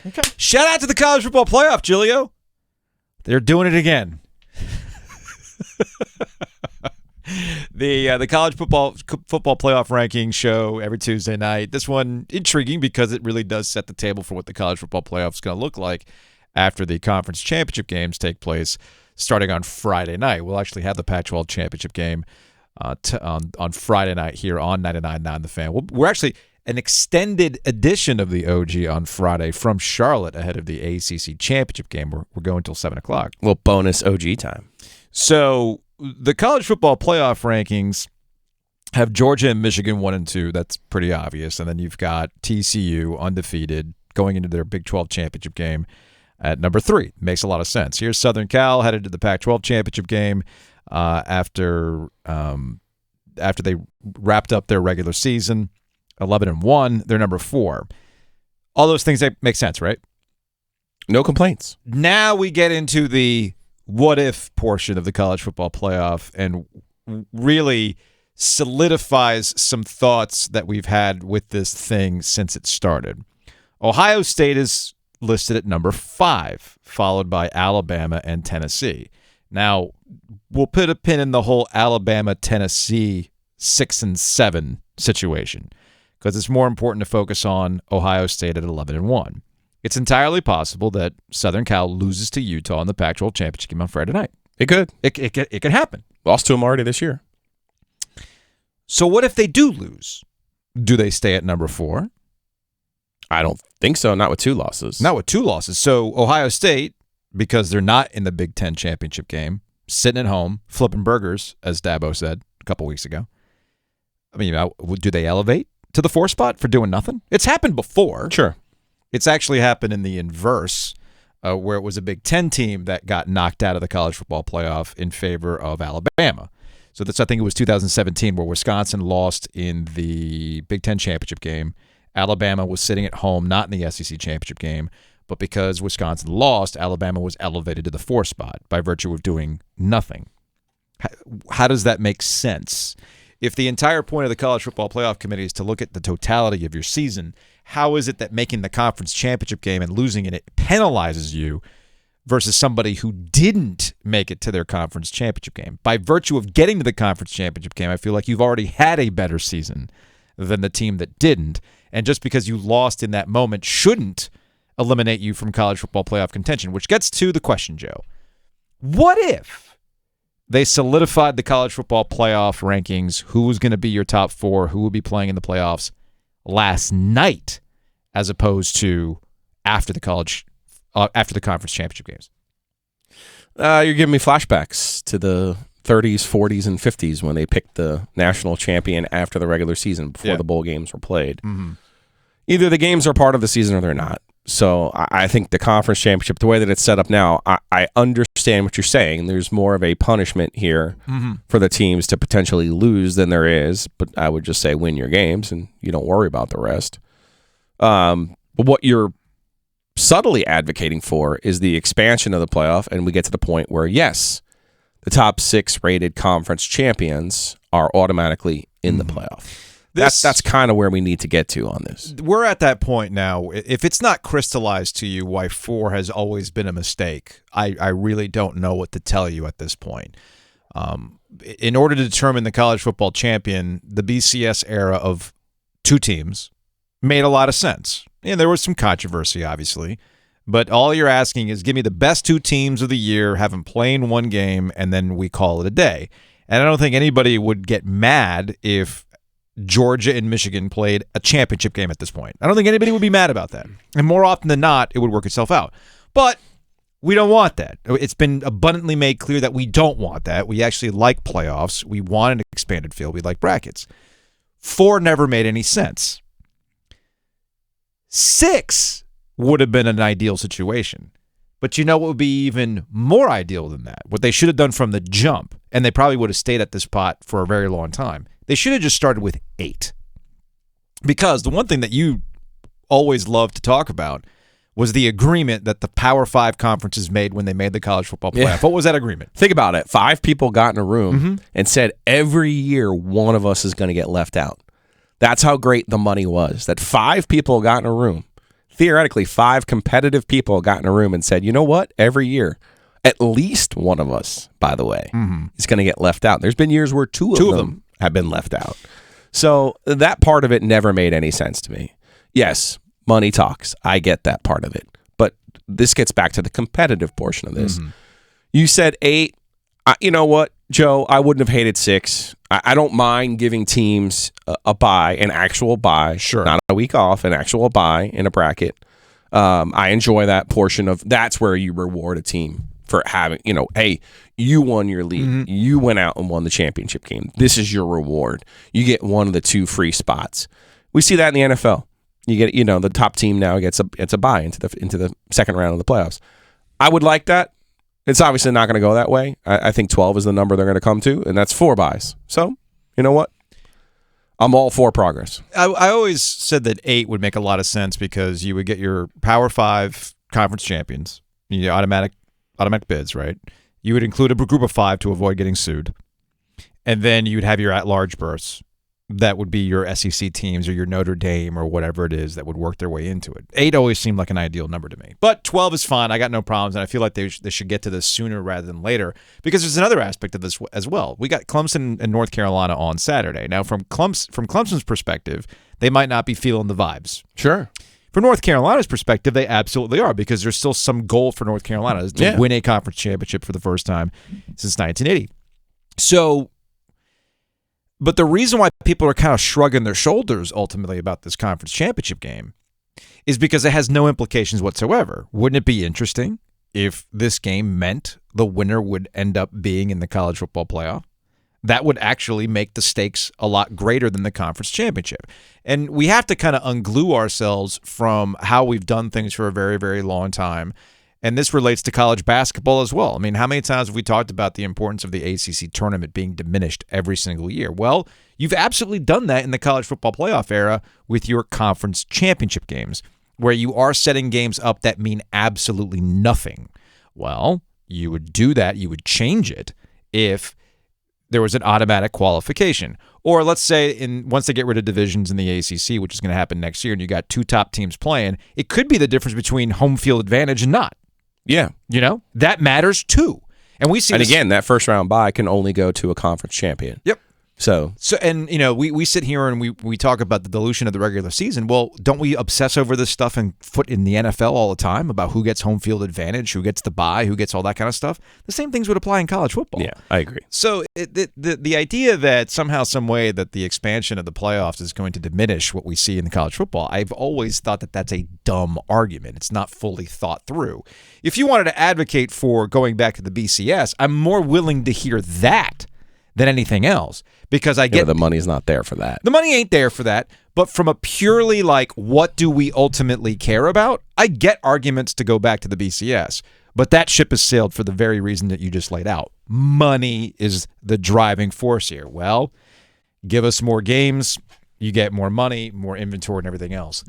Okay. Shout out to the college football playoff, Giglio. They're doing it again. The college football playoff ranking show every Tuesday night. This one intriguing because it really does set the table for what the college football playoff is going to look like after the conference championship games take place starting on Friday night. We'll actually have the Pac-12 championship game on Friday night here on 99.9 The Fan. We're actually an extended edition of the OG on Friday from Charlotte ahead of the ACC championship game. We're going till 7 o'clock. A little bonus OG time. So the college football playoff rankings have Georgia and Michigan 1 and 2. That's pretty obvious. And then you've got TCU undefeated going into their Big 12 championship game at number 3. Makes a lot of sense. Here's Southern Cal headed to the Pac-12 championship game after they wrapped up their regular season. 11-1, they're number 4. All those things make sense, right? No complaints. Now we get into the what if portion of the college football playoff and really solidifies some thoughts that we've had with this thing since it started. Ohio State is listed at number 5, followed by Alabama and Tennessee. Now, we'll put a pin in the whole Alabama-Tennessee 6 and 7 situation, because it's more important to focus on Ohio State at 11-1. It's entirely possible that Southern Cal loses to Utah in the Pac-12 championship game on Friday night. It could. It could happen. Lost to them already this year. So what if they do lose? Do they stay at number 4? I don't think so. Not with 2 losses. Not with 2 losses. So Ohio State, because they're not in the Big Ten championship game, sitting at home, flipping burgers, as Dabo said a couple weeks ago. I mean, do they elevate to the 4 spot for doing nothing? It's happened before. Sure. It's actually happened in the inverse, where it was a Big Ten team that got knocked out of the college football playoff in favor of Alabama. So I think it was 2017 where Wisconsin lost in the Big Ten championship game. Alabama was sitting at home, not in the SEC championship game, but because Wisconsin lost, Alabama was elevated to the 4 spot by virtue of doing nothing. How does that make sense? If the entire point of the college football playoff committee is to look at the totality of your season, how is it that making the conference championship game and losing in it penalizes you versus somebody who didn't make it to their conference championship game? By virtue of getting to the conference championship game, I feel like you've already had a better season than the team that didn't. And just because you lost in that moment shouldn't eliminate you from college football playoff contention, which gets to the question, Joe. What if they solidified the college football playoff rankings, who was going to be your top 4, who would be playing in the playoffs last night, as opposed to after the conference championship games? You're giving me flashbacks to the 30s, 40s, and 50s when they picked the national champion after the regular season before the bowl games were played. Mm-hmm. Either the games are part of the season or they're not. So I think the conference championship, the way that it's set up now, I understand what you're saying. There's more of a punishment here for the teams to potentially lose than there is. But I would just say win your games and you don't worry about the rest. But what you're subtly advocating for is the expansion of the playoff. And we get to the point where, yes, the top 6 rated conference champions are automatically in the playoff. That's kind of where we need to get to on this. We're at that point now. If it's not crystallized to you why 4 has always been a mistake, I really don't know what to tell you at this point. In order to determine the college football champion, the BCS era of 2 teams made a lot of sense. And there was some controversy, obviously. But all you're asking is give me the best 2 teams of the year, have them play in 1 game, and then we call it a day. And I don't think anybody would get mad if Georgia and Michigan played a championship game at this point. I don't think anybody would be mad about that. And more often than not, it would work itself out. But we don't want that. It's been abundantly made clear that we don't want that. We actually like playoffs. We want an expanded field. We like brackets. 4 never made any sense. 6 would have been an ideal situation. But you know what would be even more ideal than that? What they should have done from the jump, and they probably would have stayed at this spot for a very long time. They should have just started with 8. Because the one thing that you always love to talk about was the agreement that the Power 5 conferences made when they made the college football playoff. Yeah. What was that agreement? Think about it. 5 people got in a room and said every year one of us is going to get left out. That's how great the money was. That 5 people got in a room theoretically 5 competitive people got in a room and said, you know what? Every year, at least one of us, by the way, is going to get left out. There's been years where two of them have been left out. So that part of it never made any sense to me. Yes, money talks. I get that part of it. But this gets back to the competitive portion of this. You said 8. You know what, Joe? I wouldn't have hated 6. I don't mind giving teams a bye, an actual bye. Sure. Not a week off, an actual bye in a bracket. I enjoy that portion of that's where you reward a team for having, hey, you won your league. You went out and won the championship game. This is your reward. You get one of the 2 free spots. We see that in the NFL. You get, the top team now gets a bye into the second round of the playoffs. I would like that. It's obviously not going to go that way. I think 12 is the number they're going to come to, and that's 4 buys. So, you know what? I'm all for progress. I always said that 8 would make a lot of sense because you would get your Power 5 conference champions, automatic bids, right? You would include a group of 5 to avoid getting sued. And then you'd have your at-large berths. That would be your SEC teams or your Notre Dame or whatever it is that would work their way into it. 8 always seemed like an ideal number to me. But 12 is fine. I got no problems, and I feel like they should get to this sooner rather than later because there's another aspect of this as well. We got Clemson and North Carolina on Saturday. Now, from Clemson's perspective, they might not be feeling the vibes. Sure. From North Carolina's perspective, they absolutely are because there's still some goal for North Carolina to win a conference championship for the first time since 1980. So... But the reason why people are kind of shrugging their shoulders ultimately about this conference championship game is because it has no implications whatsoever. Wouldn't it be interesting if this game meant the winner would end up being in the college football playoff? That would actually make the stakes a lot greater than the conference championship. And we have to kind of unglue ourselves from how we've done things for a very, very long time. And this relates to college basketball as well. I mean, how many times have we talked about the importance of the ACC tournament being diminished every single year? Well, you've absolutely done that in the college football playoff era with your conference championship games, where you are setting games up that mean absolutely nothing. Well, you would do that. You would change it if there was an automatic qualification. Or let's say once they get rid of divisions in the ACC, which is going to happen next year, and you got 2 top teams playing, it could be the difference between home field advantage and not. Yeah. That matters too. And we see again, that first round bye can only go to a conference champion. Yep. So and we sit here and we talk about the dilution of the regular season. Well, don't we obsess over this stuff and foot in the NFL all the time about who gets home field advantage, who gets the bye, who gets all that kind of stuff? The same things would apply in college football. Yeah, I agree. So the idea that somehow, some way that the expansion of the playoffs is going to diminish what we see in the college football, I've always thought that that's a dumb argument. It's not fully thought through. If you wanted to advocate for going back to the BCS, I'm more willing to hear that than anything else, because I get the money's not there for that. The money ain't there for that, but from a purely what do we ultimately care about, I get arguments to go back to the BCS, but that ship has sailed for the very reason that you just laid out. Money is the driving force here. Well, give us more games, you get more money, more inventory, and everything else.